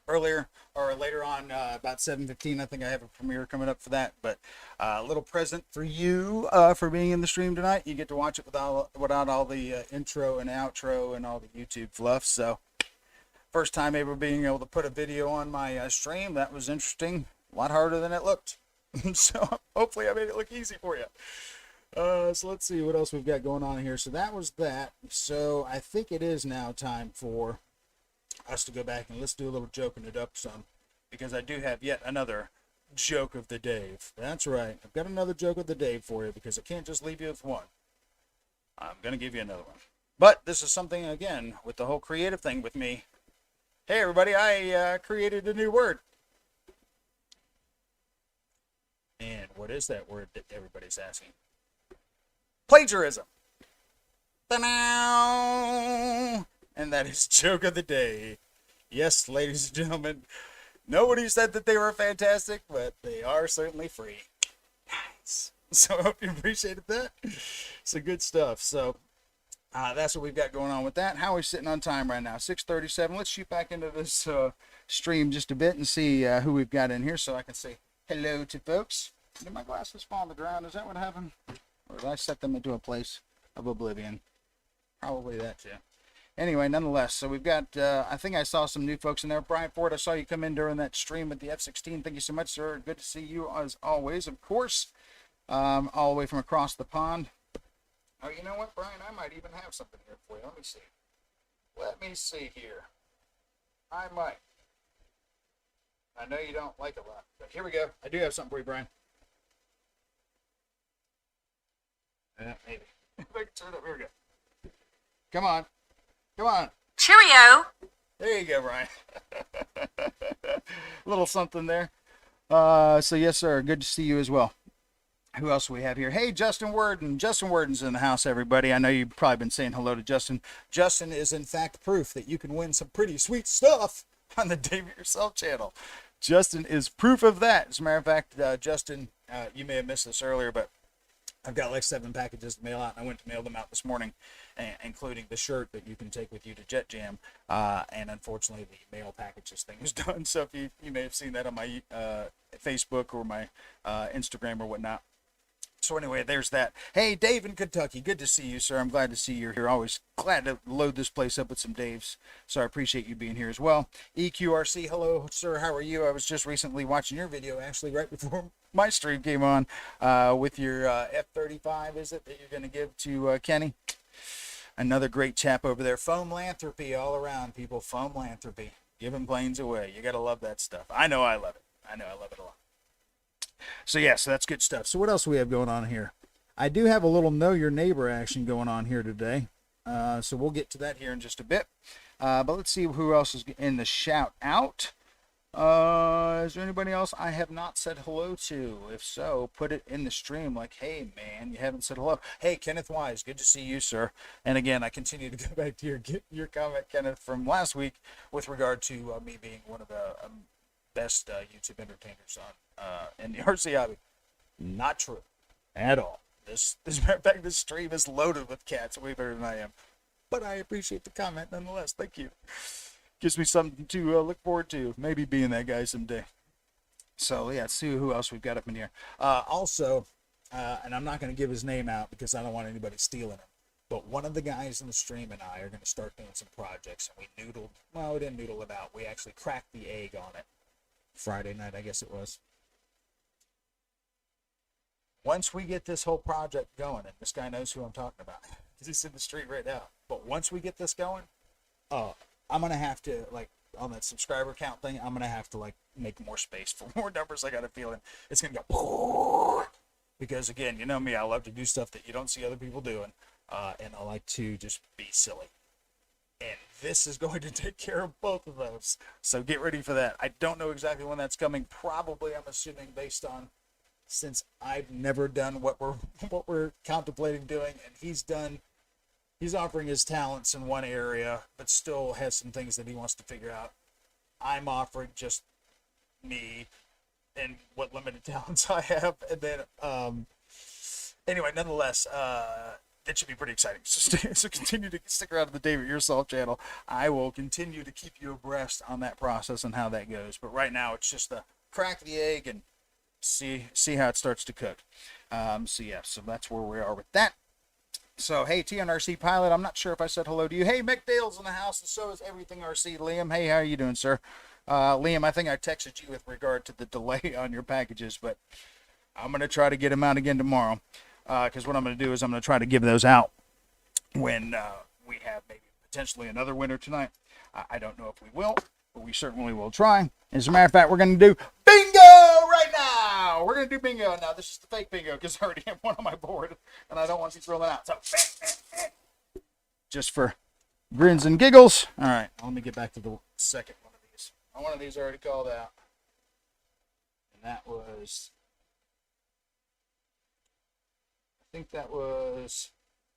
earlier or later on, about 7:15. I think I have a premiere coming up for that. But a little present for you for being in the stream tonight. You get to watch it without all the intro and outro and all the YouTube fluff. So first time ever being able to put a video on my stream. That was interesting. A lot harder than it looked. So hopefully I made it look easy for you. So let's see what else we've got going on here. So that was that. So I think it is now time for us to go back and let's do a little joking it up some, because I do have yet another joke of the day. That's right. I've got another joke of the day for you because I can't just leave you with one. I'm going to give you another one. But this is something, again, with the whole creative thing with me. Hey, everybody, I created a new word. And what is that word that everybody's asking? Plagiarism. Ta-da! And that is joke of the day. Yes, ladies and gentlemen, nobody said that they were fantastic, but they are certainly free. Nice. So I hope you appreciated that. Some good stuff. So that's what we've got going on with that. How are we sitting on time right now? 6:37. Let's shoot back into this stream just a bit and see who we've got in here so I can say hello to folks. Did my glasses fall on the ground? Is that what happened? Or did I set them into a place of oblivion? Probably that too. Anyway, nonetheless, so we've got, I think I saw some new folks in there. Brian Ford, I saw you come in during that stream with the F-16. Thank you so much, sir. Good to see you as always, of course, all the way from across the pond. Oh, you know what, Brian? I might even have something here for you. Let me see. Let me see here. I might. I know you don't like a lot, but here we go. I do have something for you, Brian. Maybe. If I can turn it up. Here we go. Come on. Come on. Cheerio. There you go, Brian. Little something there. So, yes, sir. Good to see you as well. Who else do we have here? Hey, Justin Worden. Justin Worden's in the house, everybody. I know you've probably been saying hello to Justin. Justin is, in fact, proof that you can win some pretty sweet stuff on the Dave It Yourself channel. Justin is proof of that. As a matter of fact, Justin, you may have missed this earlier, but I've got like 7 packages to mail out, and I went to mail them out this morning, including the shirt that you can take with you to Jet Jam. And unfortunately, the mail packages thing was done. So if you may have seen that on my Facebook or my Instagram or whatnot. So anyway, there's that. Hey, Dave in Kentucky. Good to see you, sir. I'm glad to see you're here. Always glad to load this place up with some Daves. So I appreciate you being here as well. EQRC, hello, sir. How are you? I was just recently watching your video, actually, right before my stream came on, with your F-35, is it, that you're going to give to Kenny? Another great chap over there. Foamlanthropy all around, people. Foamlanthropy. Giving planes away. You got to love that stuff. I know I love it. I know I love it a lot. So, yeah, so that's good stuff. So what else do we have going on here? I do have a little Know Your Neighbor action going on here today. So we'll get to that here in just a bit. But let's see who else is in the shout out. Is there anybody else I have not said hello to? If so, put it in the stream like, hey, man, you haven't said hello. Hey, Kenneth Wise, good to see you, sir. And again, I continue to go back to your comment, Kenneth, from last week with regard to me being one of the best YouTube entertainers on in the RC hobby. Not true at all. As a matter of fact, this stream is loaded with cats way better than I am. But I appreciate the comment nonetheless. Thank you. Gives me something to look forward to. Maybe being that guy someday. So, yeah, let's see who else we've got up in here. Also, and I'm not going to give his name out because I don't want anybody stealing him. But one of the guys in the stream and I are going to start doing some projects. And we didn't noodle it out. We actually cracked the egg on it. Friday night, I guess it was. Once we get this whole project going, and this guy knows who I'm talking about, because he's in the street right now. But once we get this going, I'm going to have to, like, on that subscriber count thing, I'm gonna have to like make more space for more numbers. I got a feeling it's gonna go because again, you know me, I love to do stuff that you don't see other people doing, and I like to just be silly. And this is going to take care of both of those. So get ready for that. I don't know exactly when that's coming. Probably, I'm assuming, based on since I've never done what we're contemplating doing, and he's offering his talents in one area, but still has some things that he wants to figure out. I'm offering just me and what limited talents I have, and then anyway, nonetheless, that should be pretty exciting. So continue to stick around to the David Yourself channel. I will continue to keep you abreast on that process and how that goes. But right now, it's just to crack the egg and see how it starts to cook. So that's where we are with that. So hey, TNRC Pilot, I'm not sure if I said hello to you. Hey, Mick Dale's in the house, and so is Everything RC. Liam, hey, how are you doing, sir? Liam, I think I texted you with regard to the delay on your packages, but I'm going to try to get them out again tomorrow. Because what I'm going to do is I'm going to try to give those out when we have maybe potentially another winner tonight. I don't know if we will, but we certainly will try. As a matter of fact, we're going to do bingo right now. We're going to do bingo. Now, this is the fake bingo because I already have one on my board, and I don't want you to throw that out. So, just for grins and giggles. All right, let me get back to the second one of these. One of these I already called out, and that was... I think that was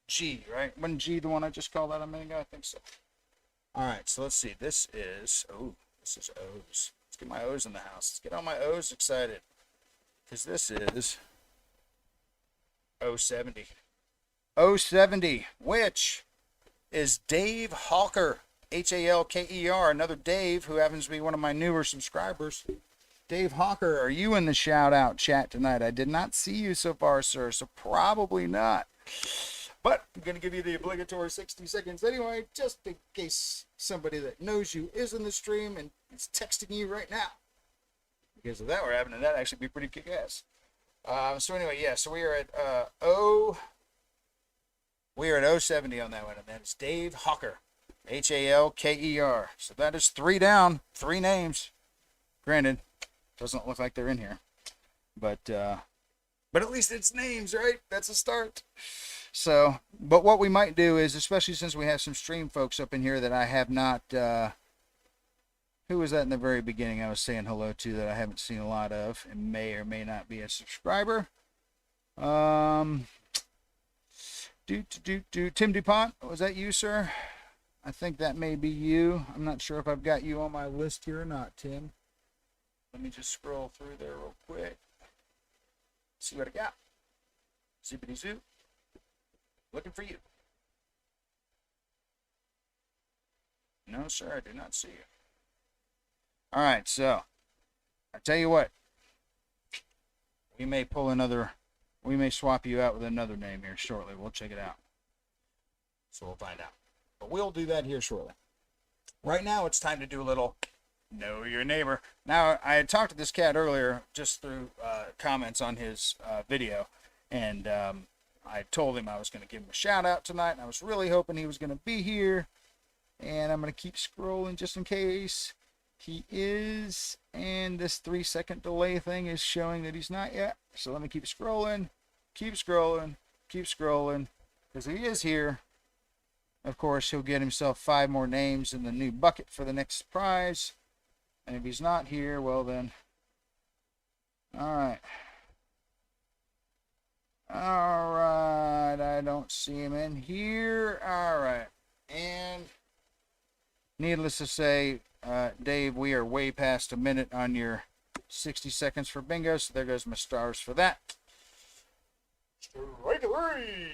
G, right? Wasn't G the one I just called out a minute ago? I think so. All right, so let's see. This is O's. Let's get my O's in the house. Let's get all my O's excited. Because this is 070. 070, which is Dave Hawker. Halker. Another Dave who happens to be one of my newer subscribers. Dave Hawker, are you in the shout-out chat tonight? I did not see you so far, sir, so probably not. But I'm going to give you the obligatory 60 seconds anyway, just in case somebody that knows you is in the stream and is texting you right now. Because if that were happening, that'd actually be pretty kick-ass. So anyway, yeah, so we are at 070 on that one, and that is Dave Hawker. Halker. So that is 3 down, 3 names. Granted, doesn't look like they're in here, but at least it's names, right? That's a start. So, but what we might do is, especially since we have some stream folks up in here that I have not, who was that in the very beginning I was saying hello to that I haven't seen a lot of and may or may not be a subscriber. Tim Dupont, was that you, sir? I think that may be you. I'm not sure if I've got you on my list here or not, Tim. Let me just scroll through there real quick. See what I got. Zippity zoo. Looking for you. No, sir, I do not see you. All right, so I tell you what. We may swap you out with another name here shortly. We'll check it out. So we'll find out. But we'll do that here shortly. Right now, it's time to do a little Know Your Neighbor. Now, I had talked to this cat earlier just through comments on his video, and I told him I was going to give him a shout out tonight, and I was really hoping he was going to be here, and I'm going to keep scrolling just in case he is, and this 3-second delay thing is showing that he's not yet, so let me keep scrolling, because if he is here, of course, he'll get himself 5 more names in the new bucket for the next prize. And if he's not here, well then. Alright. I don't see him in here. Alright. And needless to say, Dave, we are way past a minute on your 60 seconds for bingo. So there goes my stars for that. Right away.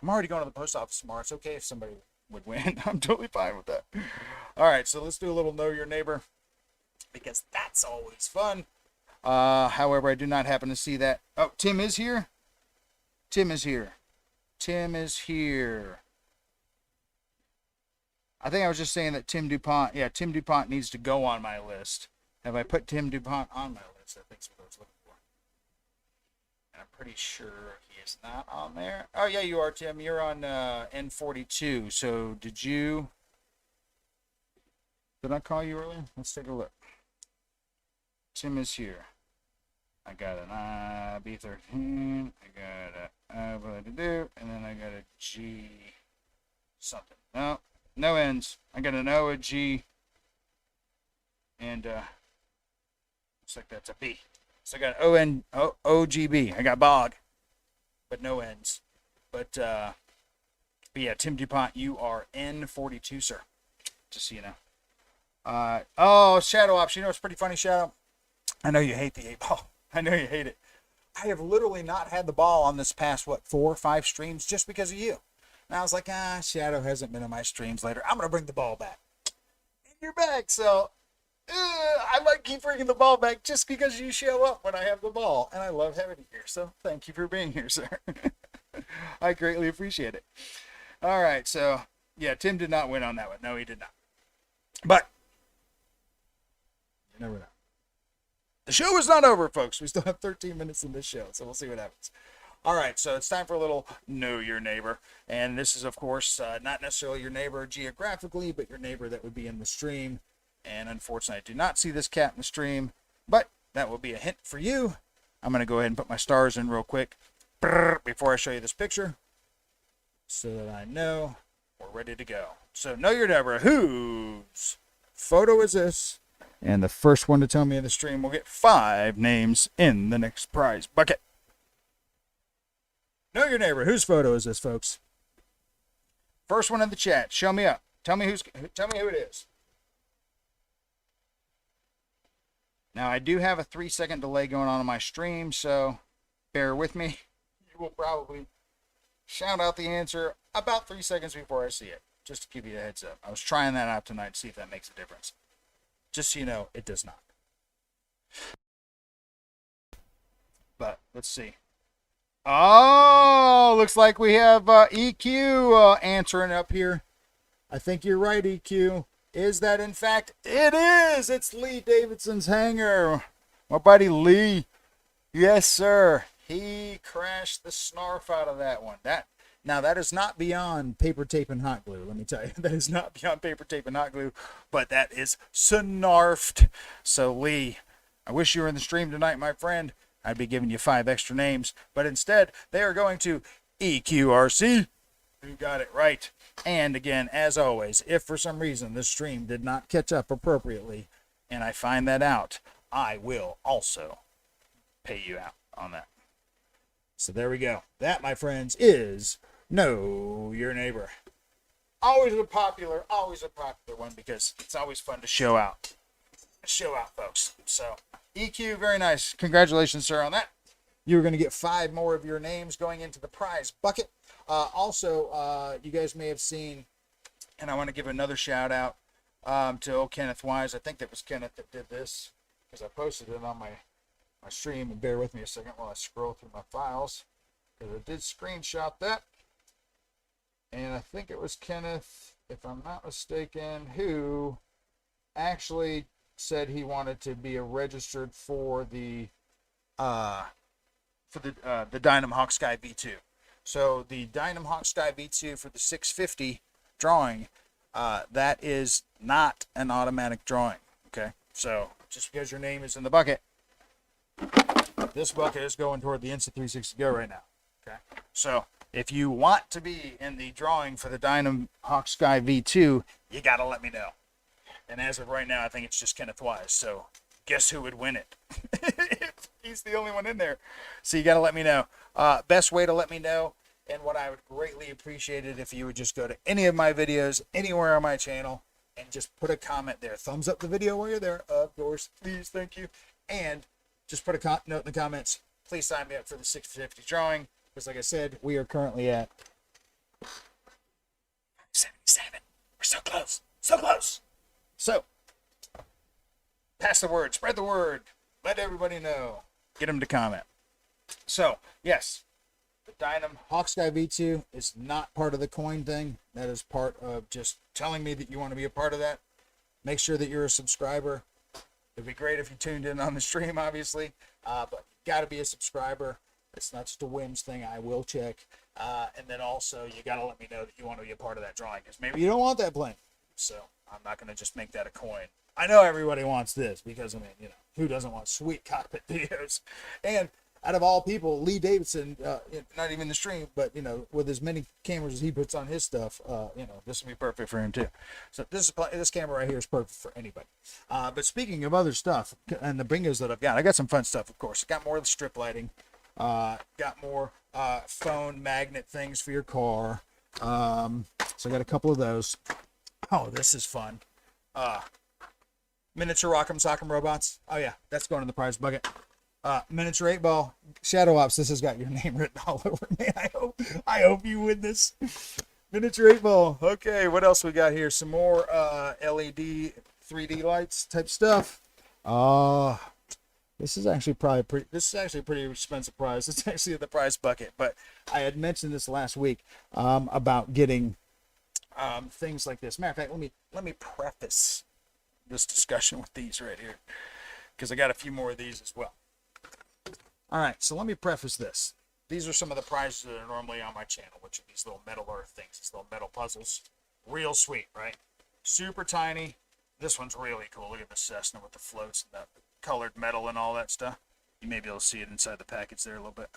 I'm already going to the post office tomorrow. It's okay if somebody would win. I'm totally fine with that. All right, so let's do a little Know Your Neighbor because that's always fun. However, I do not happen to see that. Oh, Tim is here. Tim is here. I think I was just saying that Tim Dupont, Tim Dupont needs to go on my list. Have I put Tim Dupont on my list? I think that's what I was looking for. And I'm pretty sure he is not on there. Oh, yeah, you are, Tim. You're on N42. So did you... Did I call you earlier? Let's take a look. Tim is here. I got an B13. I got a what to do, and then I got a G something. No, no ends. I got an O, a G, and looks like that's a B. So I got OGB. I got bog, but no ends. But yeah, Tim Dupont, you are N42, sir. Just so you know. Oh, Shadow Ops. You know it's pretty funny, Shadow? I know you hate the 8-ball. I know you hate it. I have literally not had the ball on this past, 4 or 5 streams just because of you. And I was like, Shadow hasn't been on my streams later. I'm going to bring the ball back. And you're back, so I might keep bringing the ball back just because you show up when I have the ball. And I love having you here, so thank you for being here, sir. I greatly appreciate it. All right, so, yeah, Tim did not win on that one. No, he did not. But, you never know. The show is not over, folks. We still have 13 minutes in this show, so we'll see what happens. All right, so it's time for a little Know Your Neighbor. And this is, of course, not necessarily your neighbor geographically, but your neighbor that would be in the stream. And unfortunately, I do not see this cat in the stream, but that will be a hint for you. I'm going to go ahead and put my stars in real quick before I show you this picture so that I know we're ready to go. So, Know Your Neighbor. Whose photo is this? And the first one to tell me in the stream will get 5 names in the next prize bucket. Know Your Neighbor. Whose photo is this, folks? First one in the chat. Show me up. Tell me who it is. Now, I do have a 3-second delay going on my stream, so bear with me. You will probably shout out the answer about 3 seconds before I see it, just to give you a heads up. I was trying that out tonight to see if that makes a difference. Just so you know, it does not. But let's see. Oh, looks like we have EQ answering up here. I think you're right, EQ. Is that in fact? It is. It's Lee Davidson's hanger. My buddy Lee. Yes, sir. He crashed the snarf out of that one. Now, that is not beyond paper tape and hot glue, let me tell you. That is not beyond paper tape and hot glue, but that is snarfed. So, Lee, I wish you were in the stream tonight, my friend. I'd be giving you 5 extra names, but instead, they are going to EQRC, who got it right. And again, as always, if for some reason this stream did not catch up appropriately, and I find that out, I will also pay you out on that. So there we go. That, my friends, is Know Your Neighbor. Always a popular one because it's always fun to show out. Folks. So, EQ, very nice. Congratulations, sir, on that. You're going to get 5 more of your names going into the prize bucket. Also, you guys may have seen, and I want to give another shout out to old Kenneth Wise. I think that was Kenneth that did this because I posted it on my stream, and bear with me a second while I scroll through my files because I did screenshot that, and I think it was Kenneth, if I'm not mistaken, who actually said he wanted to be registered for the Dynam Hawk Sky V2. So the Dynam Hawk Sky V2 for the 650 drawing, that is not an automatic drawing. Okay, so just because your name is in the bucket, this bucket is going toward the Insta360 Go right now. Okay, so if you want to be in the drawing for the Dynam Hawk Sky V2, you gotta let me know. And as of right now, I think it's just Kenneth Wise. So guess who would win it? He's the only one in there. So you gotta let me know. Best way to let me know, and what I would greatly appreciate it if you would just go to any of my videos, anywhere on my channel, and just put a comment there. Thumbs up the video while you're there, of course. Please, thank you. And just put a note in the comments. Please sign me up for the 650 drawing. Because like I said, we are currently at 77. We're so close. So close. So, pass the word. Spread the word. Let everybody know. Get them to comment. So, yes. The Dynam Hawk Sky V2 is not part of the coin thing. That is part of just telling me that you want to be a part of that. Make sure that you're a subscriber. It'd be great if you tuned in on the stream, obviously, but you got to be a subscriber. It's not just a whims thing. I will check. And then also, you got to let me know that you want to be a part of that drawing, because maybe you don't want that plane. So I'm not going to just make that a coin. I know everybody wants this because, I mean, you know, who doesn't want sweet cockpit videos? And out of all people, Lee Davidson, not even the stream, but, you know, with as many cameras as he puts on his stuff, you know, this will be perfect for him too. So this camera right here is perfect for anybody. But speaking of other stuff and the bingos that I got some fun stuff, of course. I got more of the strip lighting, got more phone magnet things for your car. So I got a couple of those. Oh, this is fun. Miniature Rock'em Sock'em robots. Oh yeah, that's going in the prize bucket. Miniature 8-ball Shadow Ops. This has got your name written all over me. I hope you win this. Miniature 8-ball. Okay, what else we got here? Some more LED 3D lights type stuff. This is actually a pretty expensive prize. It's actually in the prize bucket, but I had mentioned this last week about getting things like this. Matter of fact, let me preface this discussion with these right here, because I got a few more of these as well. All right, so let me preface this. These are some of the prizes that are normally on my channel, which are these little metal earth things, these little metal puzzles. Real sweet, right? Super tiny. This one's really cool. Look at the Cessna with the floats and the colored metal and all that stuff. You may be able to see it inside the package there a little bit.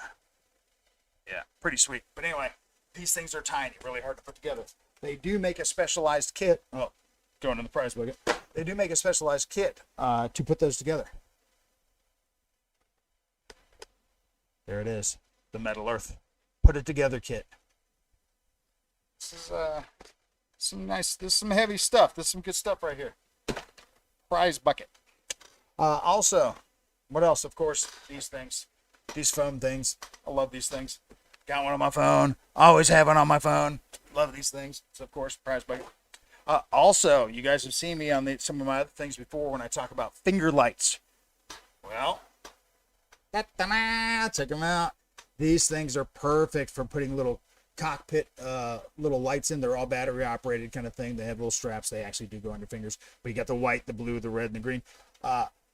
Yeah, pretty sweet. But anyway, these things are tiny, really hard to put together. They do make a specialized kit. Oh, going in the prize bucket. They do make a specialized kit to put those together. There it is, the Metal Earth Put It Together kit. This is some heavy stuff. This is some good stuff right here. Prize bucket. Also, what else? Of course, these things, these foam things. I love these things. Got one on my phone. Always have one on my phone. Love these things. So of course, prize bucket. Also, you guys have seen me on some of my other things before when I talk about finger lights. Well, check them out. These things are perfect for putting little cockpit little lights in. They're all battery operated kind of thing. They have little straps. They actually do go on your fingers. But you got the white, the blue, the red, and the green.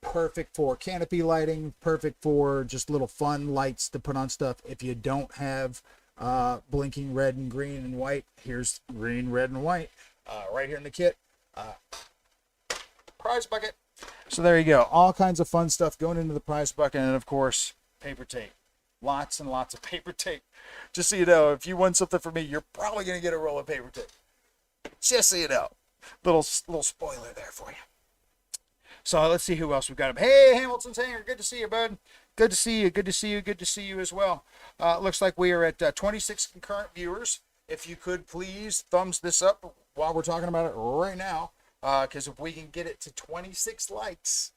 Perfect for canopy lighting. Perfect for just little fun lights to put on stuff. If you don't have blinking red and green and white, here's green, red, and white. Right here in the kit. Prize bucket. So there you go. All kinds of fun stuff going into the prize bucket. And of course, paper tape. Lots and lots of paper tape. Just so you know, if you win something from me, you're probably going to get a roll of paper tape. Just so you know. Little spoiler there for you. So let's see who else we've got. Hey, Hamilton's Hanger. Good to see you, bud. Good to see you. Good to see you. Good to see you as well. Looks like we are at 26 concurrent viewers. If you could please thumbs this up while we're talking about it right now, because if we can get it to 26 likes,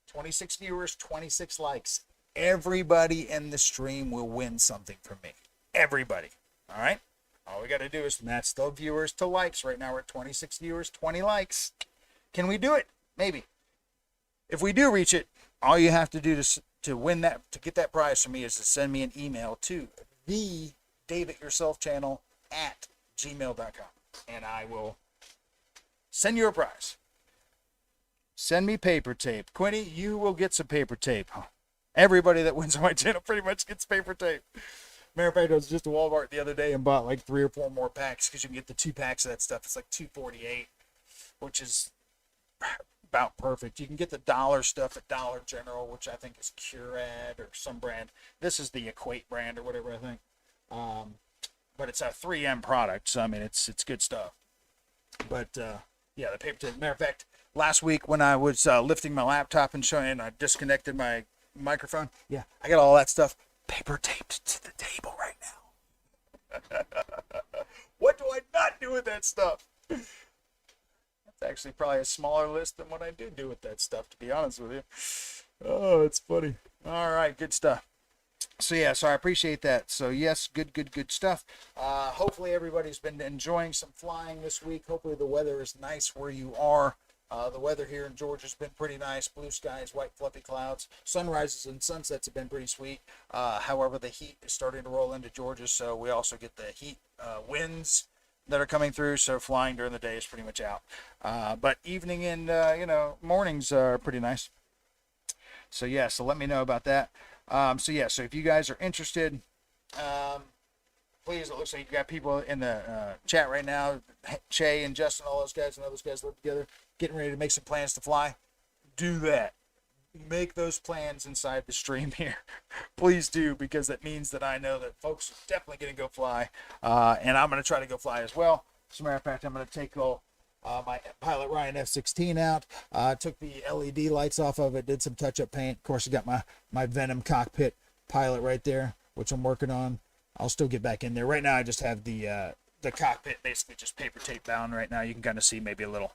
26 viewers, 26 likes, everybody in the stream will win something from me. Everybody. All right? All we got to do is match the viewers to likes. Right now we're at 26 viewers, 20 likes. Can we do it? Maybe. If we do reach it, all you have to do to win that, to get that prize from me, is to send me an email to the davidyourselfchannel@gmail.com, and I will send you a prize. Send me paper tape. Quinny, you will get some paper tape. Everybody that wins on my channel pretty much gets paper tape. Matter of fact, I was just at Walmart the other day and bought like 3 or 4 more packs, because you can get the 2 packs of that stuff. It's like $2.48, which is about perfect. You can get the dollar stuff at Dollar General, which I think is Curad or some brand. This is the Equate brand or whatever, I think. But it's a 3M product, so I mean it's good stuff. But yeah, the paper tape. Matter of fact, last week when I was lifting my laptop and showing, and I disconnected my microphone, yeah, I got all that stuff paper taped to the table right now. What do I not do with that stuff? That's actually probably a smaller list than what I do with that stuff, to be honest with you. Oh, it's funny. All right, good stuff. So yeah, so I appreciate that. So yes, good stuff. Hopefully everybody's been enjoying some flying this week. Hopefully the weather is nice where you are. The weather here in Georgia has been pretty nice. Blue skies, white fluffy clouds. Sunrises and sunsets have been pretty sweet. However, the heat is starting to roll into Georgia, so we also get the heat winds that are coming through, so flying during the day is pretty much out. But evening and mornings are pretty nice. So yeah, so let me know about that. So yeah, so if you guys are interested, please, it looks like you got people in the chat right now. Che and Justin, all those guys, and all those guys live together, getting ready to make some plans to fly. Do that. Make those plans inside the stream here. Please do, because that means that I know that folks are definitely going to go fly. And I'm going to try to go fly as well. As a matter of fact, I'm going to take my Pilot Ryan F-16 out. Took the LED lights off of it, did some touch-up paint. Of course, I got my Venom cockpit pilot right there, which I'm working on. I'll still get back in there. Right now, I just have the cockpit basically just paper tape bound right now. You can kind of see maybe a little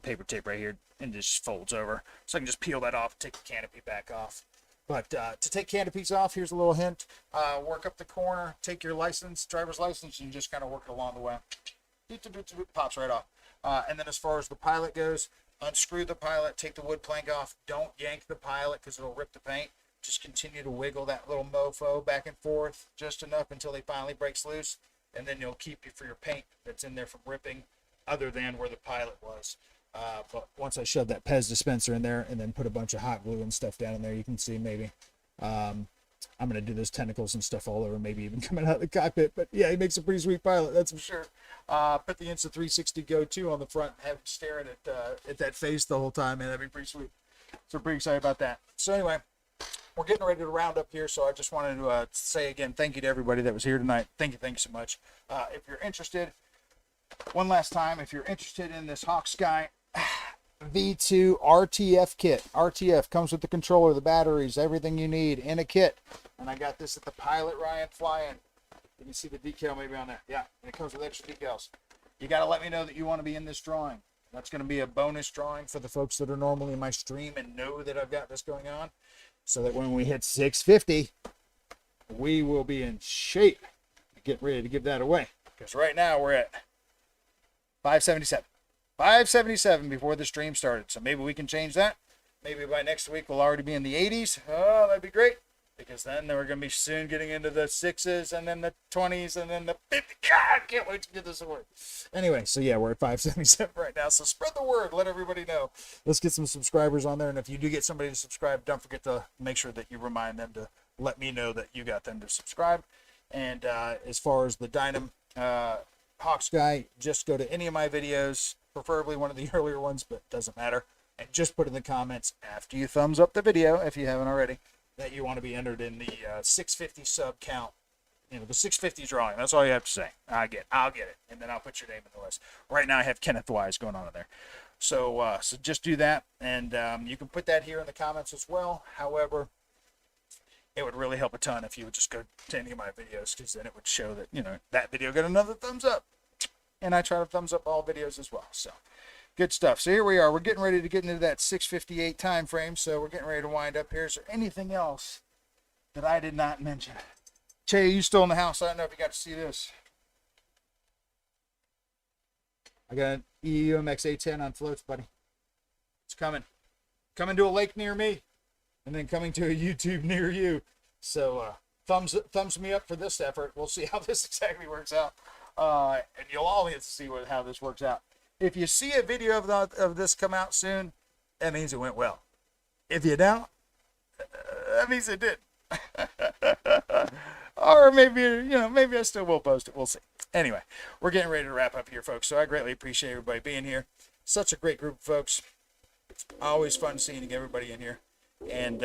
paper tape right here, and it just folds over. So I can just peel that off, take the canopy back off. But to take canopies off, here's a little hint. Work up the corner, take your driver's license, and just kind of work it along the way. Pops right off. And then as far as the pilot goes, unscrew the pilot, take the wood plank off. Don't yank the pilot because it'll rip the paint. Just continue to wiggle that little mofo back and forth just enough until it finally breaks loose. And then you'll keep you for your paint that's in there from ripping, other than where the pilot was. But once I shove that Pez dispenser in there and then put a bunch of hot glue and stuff down in there, you can see maybe I'm going to do those tentacles and stuff all over, maybe even coming out of the cockpit. But yeah, he makes a pretty sweet pilot, that's for sure. Put the Insta360 Go 2 on the front and have him staring at that face the whole time, man. That'd be pretty sweet. So we're pretty excited about that. So anyway, we're getting ready to round up here. So I just wanted to say again, thank you to everybody that was here tonight. Thank you so much. If you're interested, one last time, if you're interested in this Hawk Sky V2 RTF kit. RTF comes with the controller, the batteries, everything you need in a kit. And I got this at the Pilot Ryan Fly-In. You can see the decal maybe on there. Yeah, and it comes with extra decals. You got to let me know that you want to be in this drawing. That's going to be a bonus drawing for the folks that are normally in my stream and know that I've got this going on. So that when we hit 650, we will be in shape to get ready to give that away. Because right now we're at 577. 577 before the stream started. So maybe we can change that. Maybe by next week we'll already be in the 80s. Oh, that'd be great. Because then we're going to be soon getting into the 6s and then the 20s and then the 50. God, I can't wait to get this award. Anyway, so yeah, we're at 577 right now. So spread the word. Let everybody know. Let's get some subscribers on there. And if you do get somebody to subscribe, don't forget to make sure that you remind them to let me know that you got them to subscribe. And as far as the Dynam Hawk Sky, just go to any of my videos, preferably one of the earlier ones, but doesn't matter. And just put in the comments after you thumbs up the video, if you haven't already, that you want to be entered in the 650 sub count. You know, the 650 drawing. That's all you have to say. I'll get it. And then I'll put your name in the list. Right now I have Kenneth Wise going on in there. So just do that. And you can put that here in the comments as well. However, it would really help a ton if you would just go to any of my videos, because then it would show that, you know, that video got another thumbs up. And I try to thumbs up all videos as well. So good stuff. So here we are. We're getting ready to get into that 6:58 time frame. So we're getting ready to wind up here. Is there anything else that I did not mention? Che, are you still in the house? I don't know if you got to see this. I got an EUMX A10 on floats, buddy. It's coming. Coming to a lake near me. And then coming to a YouTube near you. So thumbs me up for this effort. We'll see how this exactly works out. And you'll all get to see how this works out. If you see a video of this come out soon, that means it went well. If you don't, that means it did. Or maybe, you know, maybe I still will post it. We'll see. Anyway, we're getting ready to wrap up here, folks. So I greatly appreciate everybody being here. Such a great group of folks. Always fun seeing everybody in here. And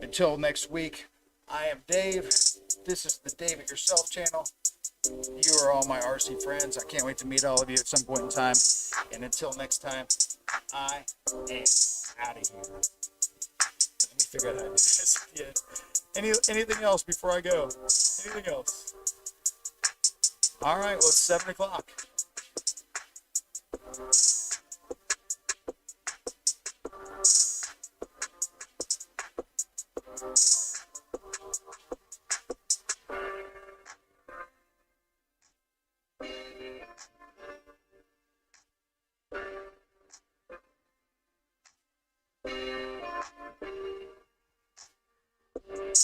until next week, I am Dave. This is the Dave It Yourself channel. You are all my RC friends. I can't wait to meet all of you at some point in time. And until next time, I am out of here. Let me figure out how to do this. Yeah. Anything else before I go? Anything else? All right, well, it's 7 o'clock.